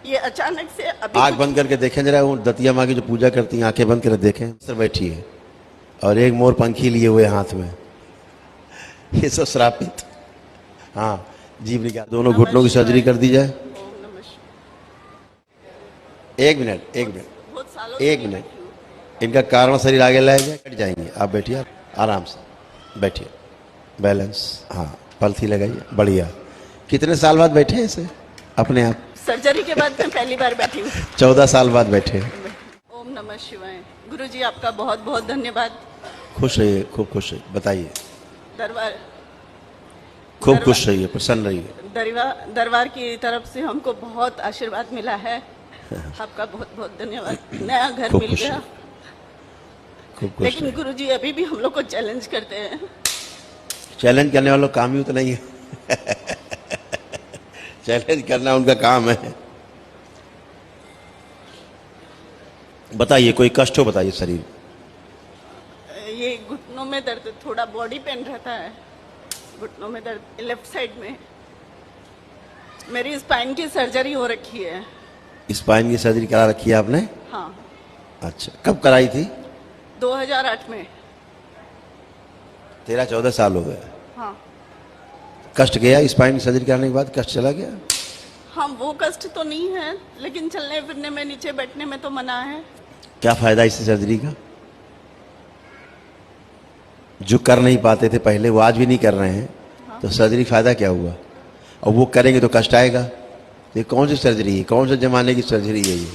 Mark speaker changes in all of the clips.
Speaker 1: ये अचानक से अभी
Speaker 2: आंख बंद करके देखें जरा, वो दतिया माँ की जो पूजा करती हैं आंखें बंद करके देखें, सर बैठी है और एक मोर पंखी लिए हुए हाथ में, ये सब श्रापित। हाँ जीव निकाल, दोनों घुटनों की सर्जरी कर दी जाए।
Speaker 1: ओम नमः शिवाय।
Speaker 2: एक मिनट
Speaker 1: बहुत सालों से
Speaker 2: एक
Speaker 1: नहीं
Speaker 2: मिनट,
Speaker 1: बैठी हूँ।
Speaker 2: इनका कारण शरीर आगे लाया जाए, कट जाएंगे। आप बैठिए, आराम से बैठिए, बैलेंस। हाँ पलथी लगाइए, बढ़िया। कितने साल बाद बैठे ऐसे अपने आप?
Speaker 1: सर्जरी के बाद मैं पहली बार बैठी हूँ।
Speaker 2: 14 साल बाद बैठे।
Speaker 1: ओम नमः शिवाय। गुरुजी आपका बहुत बहुत धन्यवाद।
Speaker 2: खुश रहिए, खूब खुश रहिए, बताइए।
Speaker 1: दरबार
Speaker 2: खूब खुश रहिए, प्रसन्न रहिए।
Speaker 1: दरबार की तरफ से हमको बहुत आशीर्वाद मिला है। आपका बहुत बहुत धन्यवाद। नया घर
Speaker 2: खूब
Speaker 1: मिल
Speaker 2: खुश
Speaker 1: गया।
Speaker 2: रहिए, खूब खुश
Speaker 1: लेकिन
Speaker 2: रहिए।
Speaker 1: गुरुजी अभी भी हम लोग को चैलेंज करते हैं।
Speaker 2: चैलेंज करने वालों का काम ही उतना ही है। चैलेंज करना उनका काम है। बताइए, कोई कष्ट हो बताइए। शरीर
Speaker 1: ये घुटनों में दर्द, थोड़ा बॉडी पेन रहता है, घुटनों में दर्द, लेफ्ट साइड में। मेरी स्पाइन की सर्जरी हो रखी है।
Speaker 2: स्पाइन की सर्जरी करा रखी है आपने?
Speaker 1: हाँ,
Speaker 2: अच्छा, कब कराई थी?
Speaker 1: 2008 में।
Speaker 2: 13-14 साल हो गए।
Speaker 1: हाँ
Speaker 2: कष्ट गया स्पाइन की सर्जरी कराने के बाद? कष्ट चला गया?
Speaker 1: हाँ, वो कष्ट तो नहीं है, लेकिन चलने फिरने में, नीचे बैठने में तो मना है।
Speaker 2: क्या फायदा इस सर्जरी का? जो कर नहीं पाते थे पहले, वो आज भी नहीं कर रहे हैं।
Speaker 1: हाँ।
Speaker 2: तो सर्जरी फायदा क्या हुआ? और वो करेंगे तो कष्ट आएगा। ये कौन सी सर्जरी है? कौन से जमाने की सर्जरी है ये?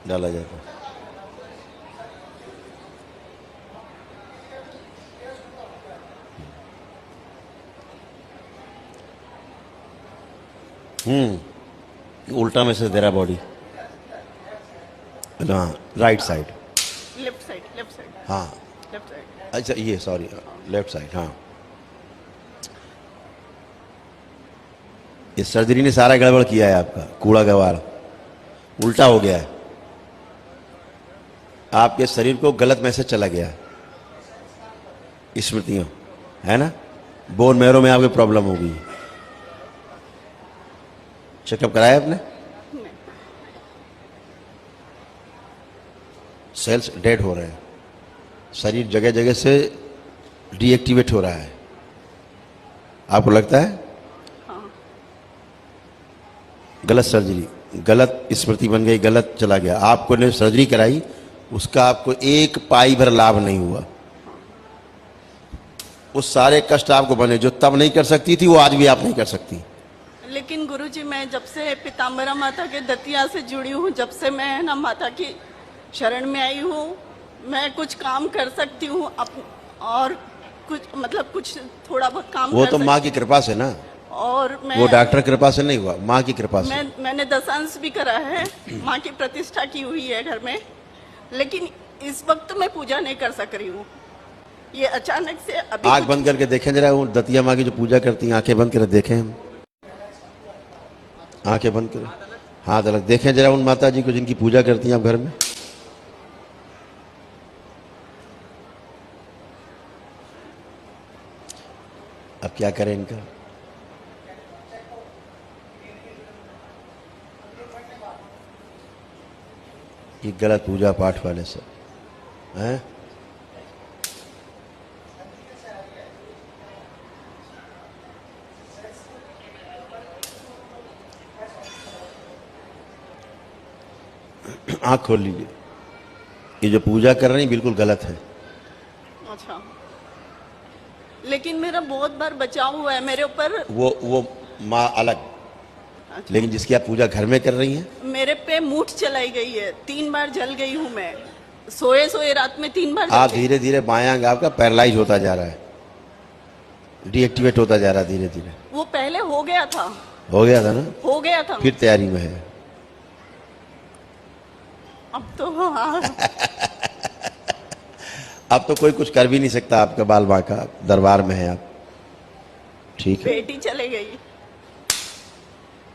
Speaker 2: डाला जाता है। उल्टा में से तेरा बॉडी। हाँ, right side.
Speaker 1: Left side, left side,
Speaker 2: हाँ
Speaker 1: लेफ्ट साइड।
Speaker 2: अच्छा, ये सॉरी, लेफ्ट साइड। हाँ, इस सर्जरी ने सारा गड़बड़ किया है आपका। कूड़ा गवार उल्टा हो गया है। आपके शरीर को गलत मैसेज चला गया है, स्मृतियों, है ना? बोन मैरो में आपकी प्रॉब्लम होगी। चेकअप कराया आपने?
Speaker 1: नहीं।
Speaker 2: सेल्स डेड हो रहे हैं, शरीर जगह जगह से डीएक्टिवेट हो रहा है। आपको लगता है?
Speaker 1: हाँ।
Speaker 2: गलत सर्जरी, गलत स्मृति बन गई, गलत चला गया। आपको ने सर्जरी कराई, उसका आपको एक पाई भर लाभ नहीं हुआ। उस सारे कष्ट आपको बने जो तब नहीं कर सकती थी, वो आज भी आप नहीं कर सकती।
Speaker 1: लेकिन गुरुजी, मैं जब से पीताम्बरा माता के दतिया से जुड़ी हूँ, जब से मैं ना माता की शरण में आई हूँ, मैं कुछ काम कर सकती हूँ और कुछ, मतलब कुछ थोड़ा बहुत काम
Speaker 2: वो
Speaker 1: कर
Speaker 2: तो माँ की
Speaker 1: सकती
Speaker 2: कृपा से ना,
Speaker 1: हूँ। और मैं,
Speaker 2: वो डॉक्टर कृपा से नहीं हुआ, माँ की कृपा से।
Speaker 1: मैंने दशांश भी करा है, माँ की प्रतिष्ठा की हुई है घर में, लेकिन इस वक्त मैं पूजा नहीं कर सक रही हूँ। ये अचानक से अभी
Speaker 2: आंख बंद करके देखें जरा, वो दतिया माँ की जो पूजा करती हैं आंखें बंद करके देखें। हम आंखें बंद करें, हाथ अलग देखें जरा उन माता जी को जिनकी पूजा करती हैं आप घर में। अब क्या करें इनका? ये गलत पूजा पाठ वाले सब हैं। आंख खोल लीजिए, ये जो पूजा कर रही हैं बिल्कुल गलत है।
Speaker 1: अच्छा, लेकिन मेरा बहुत बार बचाव हुआ है मेरे ऊपर।
Speaker 2: वो माँ अलग,
Speaker 1: अच्छा।
Speaker 2: लेकिन जिसकी आप पूजा घर में कर रही हैं,
Speaker 1: मेरे पे मूठ चलाई गई है, 3 बार जल गई हूँ मैं, सोए सोए रात में 3 बार
Speaker 2: आप
Speaker 1: जल गई।
Speaker 2: धीरे धीरे बायां अंग आपका पैरालाइज होता जा रहा है, डीएक्टिवेट होता जा रहा है धीरे धीरे।
Speaker 1: वो पहले हो गया था,
Speaker 2: हो गया था ना,
Speaker 1: हो गया था।
Speaker 2: फिर तैयारी में है।
Speaker 1: अब तो हाँ।
Speaker 2: अब तो कोई कुछ कर भी नहीं सकता, आपका बाल बांका दरबार में है आप, ठीक है?
Speaker 1: बेटी चले गई।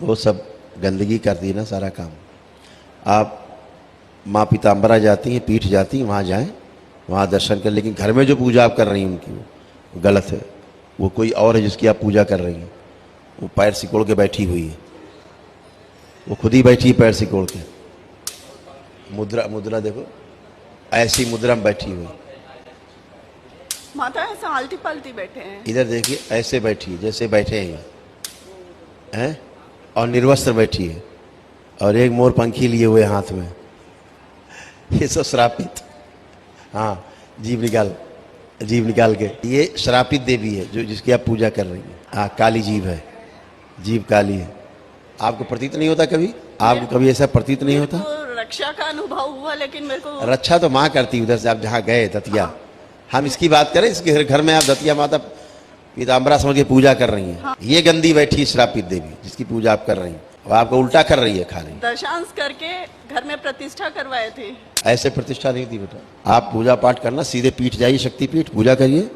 Speaker 2: वो सब गंदगी करती है ना सारा काम। आप माँ पीताम्बरा जाती हैं, पीठ जाती हैं, वहाँ जाएं, वहाँ दर्शन करें, लेकिन घर में जो पूजा आप कर रही हैं उनकी वो गलत है। वो कोई और है जिसकी आप पूजा कर रही हैं। वो पैर सिकोड़ के बैठी हुई है, वो खुद ही बैठी है पैर सिकोड़ के। मुद्रा मुद्रा देखो, ऐसी मुद्रा में बैठी हुई।
Speaker 1: माता ऐसा आलती पलटी बैठे हैं।
Speaker 2: इधर देखिए, ऐसे बैठी है जैसे बैठे हैं, और निर्वस्त्र बैठी है, और एक मोर पंखी लिए हुए हाथ में। ये सब श्रापित। हाँ, जीव निकाल के ये श्रापित देवी है जो जिसकी आप पूजा कर रही हैं। हाँ, काली जीव है, जीव काली है। आपको प्रतीत नहीं होता कभी? आपको कभी ऐसा प्रतीत नहीं होता?
Speaker 1: तो रक्षा का अनुभव हुआ, लेकिन मेरे को
Speaker 2: रक्षा तो माँ करती उधर से। आप जहाँ गए दतिया, हम इसकी बात करें, इसके घर में आप दतिया माता पीताम्बरा समझ के पूजा कर रही हैं। हाँ। ये गंदी बैठी श्रापित देवी जिसकी पूजा आप कर रही हैं, और आपको उल्टा कर रही है खाली।
Speaker 1: दशांश करके घर में प्रतिष्ठा करवाए थे।
Speaker 2: ऐसे प्रतिष्ठा नहीं थी बेटा। आप पूजा पाठ करना, सीधे पीठ जाइए, शक्ति पीठ पूजा करिए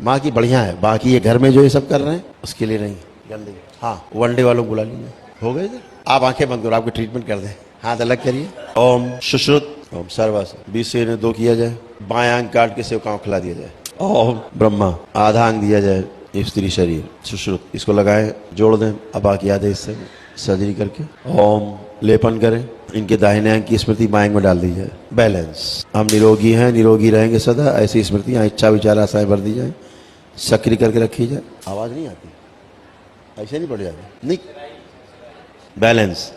Speaker 2: माँ की, बढ़िया है। बाकी ये घर में जो ये सब कर रहे हैं उसके लिए नहीं, गंदगी। हाँ, वनडे वालों को बुला लीजिए। हो गए इधर? आप आंखें बंद करो, आपकी ट्रीटमेंट कर दें। हाथ अलग करिए। ओम सुश्रुत ओम सर्वस 20 से 2 किया जाए। बायां अंग काट के सेवकाओं खिला दिया जाए। ओम ब्रह्मा आधा अंग दिया जाए, स्त्री शरीर सुश्रुत, इसको लगाएं, जोड़ दें। अब बाकी याद है इससे सर्जरी करके। ओम लेपन करें, इनके दाहिने अंग की स्मृति बाएं में डाल दी जाए। बैलेंस, हम निरोगी हैं, निरोगी रहेंगे सदा, ऐसी स्मृतियाँ इच्छा विचार आशाएं भर दी जाए, सक्रिय करके रखी जाए। आवाज नहीं आती, ऐसे नहीं पड़ जाती, नहीं। बैलेंस,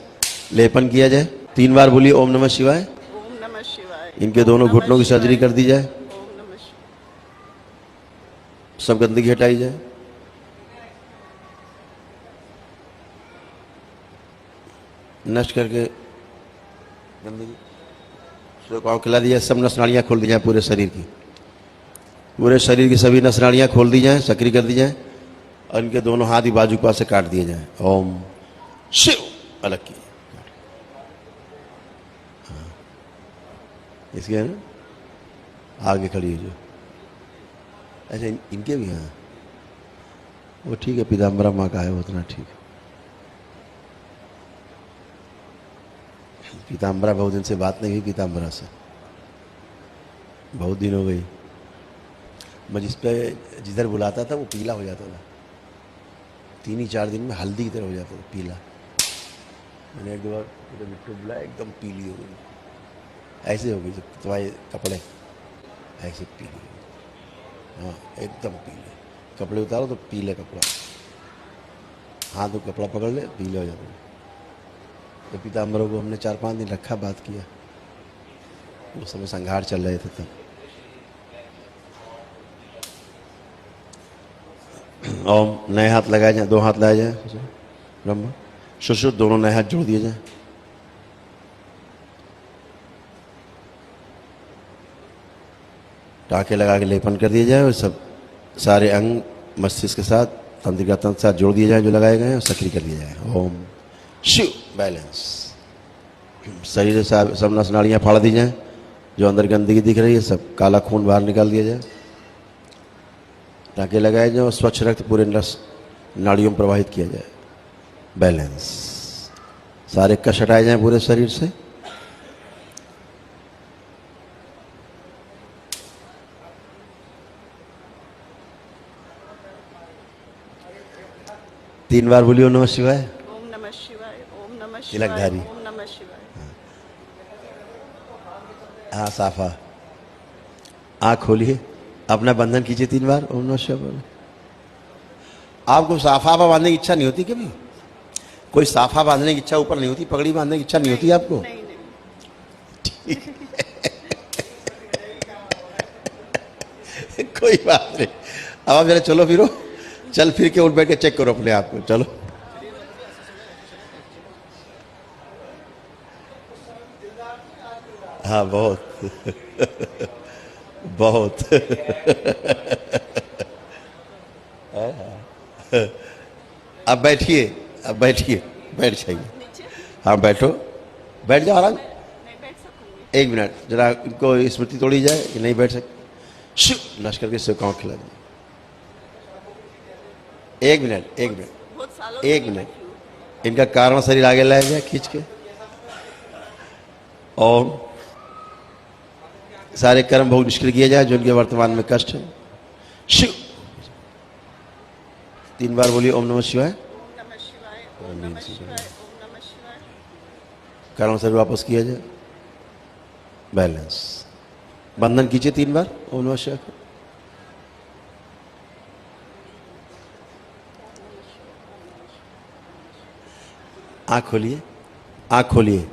Speaker 2: लेपन किया जाए। 3 बार बोलिए ओम नमः शिवाय।
Speaker 1: ओम नमः शिवाय।
Speaker 2: इनके दोनों घुटनों की सर्जरी कर दी जाए,
Speaker 1: ओम नमः शिवाय।
Speaker 2: सब गंदगी हटाई जाए। नष्ट करके गंदगी सेवकाओं खिला दी जाए। सब नस नाड़ियाँ खोल दी जाए पूरे शरीर की, पूरे शरीर की सभी नस नाड़ियाँ खोल दी जाए, सक्रिय कर दी जाए, और इनके दोनों हाथ ही बाजू के पास से काट दिए जाए। ओम शिव अलग किए। हाँ, इसके है ना आगे खड़ी है जो, अच्छा इनके भी हैं वो ठीक है। पीताम्बरा माँ का है वो उतना ठीक है। पीताम्बरा बहुत दिन से बात नहीं हुई पीताम्बरा से, बहुत दिन हो गई। मैं जिस पे जिधर बुलाता था वो पीला हो जाता था, 3 ही 4 दिन में हल्दी की तरह हो जाता था पीला। मैंने एक दो बार मिट्टू बुलाया, एकदम पीली हो गई, ऐसे हो गई जब तुम्हारे कपड़े ऐसे पीली हो गई। हाँ एकदम पीले कपड़े उतारो तो पीले कपड़ा, हाथ तो कपड़ा पकड़ ले पीले हो जाते हैं। तो पीताम्बरों को हमने 4-5 दिन रखा, बात किया, उस समय संघार चल रहे थे तब। ओम नए हाथ लगाए जाए, 2 हाथ लाए जाए ब्रह्म सुश्रुत, दोनों नए हाथ जोड़ दिए जाए। टाके लगा के लेपन कर दिए जाए, और सब सारे अंग मस्तिष्क के साथ तंत्रिका तंत्र के साथ जोड़ दिए जाए जो लगाए गए हैं, और सक्रिय कर दिया जाए। ओम शिव बैलेंस। शरीर से सब नस नाड़ियाँ फाड़ दी जाए, जो अंदर गंदगी दिख रही है सब काला खून बाहर निकाल दिया जाए। टाके लगाए जाए और स्वच्छ रक्त पूरे नस नाड़ियों में प्रवाहित किया जाए। बैलेंस, सारे कष्ट हटाए जाए पूरे शरीर से। तीन बार बोलिए ओम नमः शिवाय।
Speaker 1: ओम नमः शिवाय। ओम नमः शिवाय।
Speaker 2: तिलकधारी।
Speaker 1: ओम नमः शिवाय।
Speaker 2: हाँ साफा, आँख खोलिए, अपना बंधन कीजिए 3 बार ओम नमः शिवाय। आपको साफा बांधने की इच्छा नहीं होती कभी? कोई साफा बांधने की इच्छा ऊपर नहीं होती, पगड़ी बांधने की इच्छा नहीं होती आपको?
Speaker 1: नहीं नहीं।
Speaker 2: ठीक है। कोई बात नहीं। अब आप जरा चलो फिरो, चल फिर के उठ बैठ के चेक करो अपने आप को, चलो। हाँ बहुत बहुत अब बैठिए, अब बैठिए, बैठ जाइए। हाँ बैठो, बैठ जाओ आराम।
Speaker 1: नहीं बैठ सकूंगी।
Speaker 2: 1 मिनट जरा इनको स्मृति तोड़ी जाए कि नहीं बैठ सकते। शिव नश करके सेवकाओं खिला दीजिए। 1 मिनट, 1 मिनट,
Speaker 1: बहुत सालों
Speaker 2: 1
Speaker 1: से
Speaker 2: मिनट, इनका कारण शरीर आगे लाया जाए खींच के, और सारे कर्म भोग निष्क्रिय किए जाए जो इनके वर्तमान में कष्ट है। शिव 3 बार बोलिए ओम नमः शिवाय।
Speaker 1: ओम नमः शिवाय, ओम नमः शिवाय, ओम नमः शिवाय।
Speaker 2: कारण शरीर वापस किया जाए, बैलेंस। बंधन कीजिए 3 बार ओम नमः शिवाय को। आँख खोलिए, आँख खोलिए।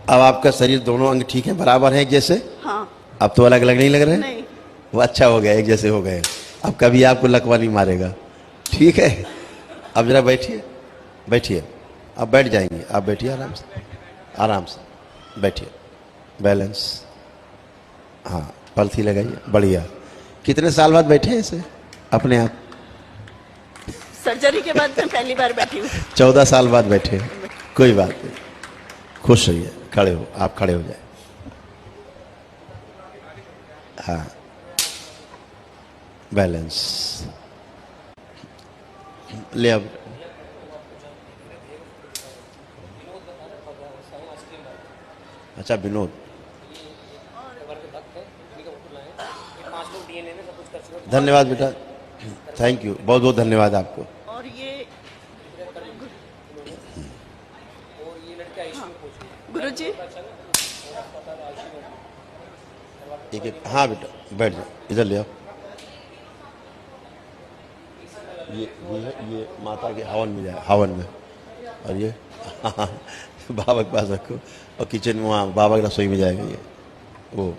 Speaker 2: अब आपका शरीर दोनों अंग ठीक है, बराबर है एक जैसे?
Speaker 1: हाँ।
Speaker 2: अब तो अलग अलग नहीं लग रहे हैं?
Speaker 1: नहीं।
Speaker 2: वो अच्छा हो गया, एक जैसे हो गए। अब कभी आपको लकवा नहीं मारेगा, ठीक है? अब जरा बैठिए, बैठिए। अब बैठ जाएंगे, आप बैठिए आराम से, आराम से बैठिए, बैलेंस। हाँ, पलथी लगाइए, बढ़िया। कितने साल बाद बैठे हैं ऐसे अपने आप?
Speaker 1: सर्जरी के बाद मैं पहली बार बैठी हूँ।
Speaker 2: 14 साल बाद बैठे हैं। कोई बात नहीं, खुश रहिए। खड़े हो, आप खड़े हो जाए। हाँ, बैलेंस ले। अब अच्छा, विनोद, धन्यवाद बेटा, थैंक यू, बहुत बहुत धन्यवाद आपको।
Speaker 1: और ये गुरुजी,
Speaker 2: एक एक, हाँ बेटा बैठ जाओ, इधर ले आओ। ये माता के हवन में जाए, हवन में। और ये बाबा के पास रखो, और किचन में वहाँ बाबा की रसोई में जाएगा ये, वो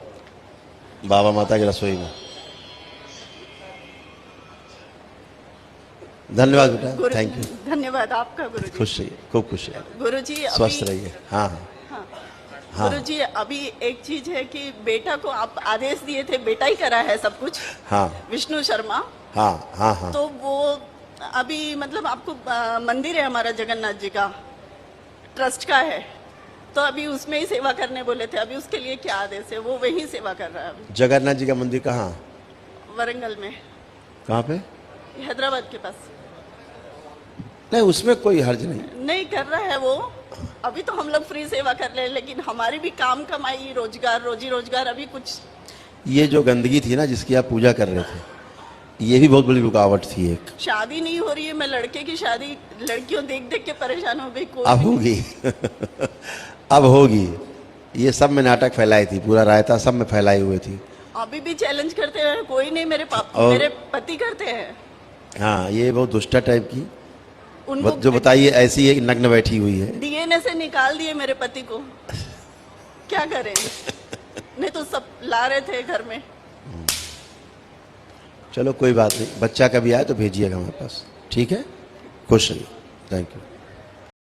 Speaker 2: बाबा माता की रसोई में। धन्यवाद बेटा, थैंक यू,
Speaker 1: धन्यवाद आपका गुरुजी।
Speaker 2: खुश रहिए, खूब खुश रहिए,
Speaker 1: गुरुजी
Speaker 2: स्वस्थ रहिए। हाँ हाँ हाँ।
Speaker 1: गुरुजी, अभी एक चीज है कि बेटा को आप आदेश दिए थे, बेटा ही करा है सब कुछ।
Speaker 2: हाँ
Speaker 1: विष्णु शर्मा।
Speaker 2: हाँ हाँ हाँ।
Speaker 1: तो वो अभी मतलब आपको मंदिर है हमारा जगन्नाथ जी का, ट्रस्ट का है, तो अभी उसमें ही सेवा करने बोले थे। अभी उसके लिए क्या आदेश है? वो वही सेवा कर रहा है अभी।
Speaker 2: जगन्नाथ जी का मंदिर कहाँ?
Speaker 1: वरंगल में।
Speaker 2: कहाँ पे?
Speaker 1: हैदराबाद के पास।
Speaker 2: नहीं, उसमें कोई हर्ज नहीं।
Speaker 1: नहीं कर रहा है वो। अभी तो हम लोग फ्री सेवा कर रहे हैं, लेकिन हमारी भी काम कमाई, रोजगार, रोजी रोजगार अभी कुछ।
Speaker 2: ये जो गंदगी थी ना जिसकी आप पूजा कर रहे थे, ये भी बहुत बड़ी रुकावट थी एक।
Speaker 1: शादी नहीं हो रही है, मैं लड़के की शादी, लड़कियों देख देख के परेशान हो गई। कोई
Speaker 2: अब होगी अब होगी। ये सब में नाटक फैलाई थी, पूरा रायता सब में फैलाई हुई थी।
Speaker 1: अभी भी चैलेंज करते हैं, कोई नहीं। मेरे पापा,
Speaker 2: और
Speaker 1: मेरे पति करते हैं।
Speaker 2: हाँ, ये बहुत दुष्टा टाइप की,
Speaker 1: उनको
Speaker 2: जो बताइए ऐसी एक नग्न बैठी हुई है।
Speaker 1: डीएनए से निकाल दिए मेरे पति को, क्या करें? नहीं तो सब ला रहे थे घर में।
Speaker 2: चलो कोई बात नहीं, बच्चा कभी आए तो भेजिएगा हमारे पास, ठीक है? खुश रहिए, थैंक यू।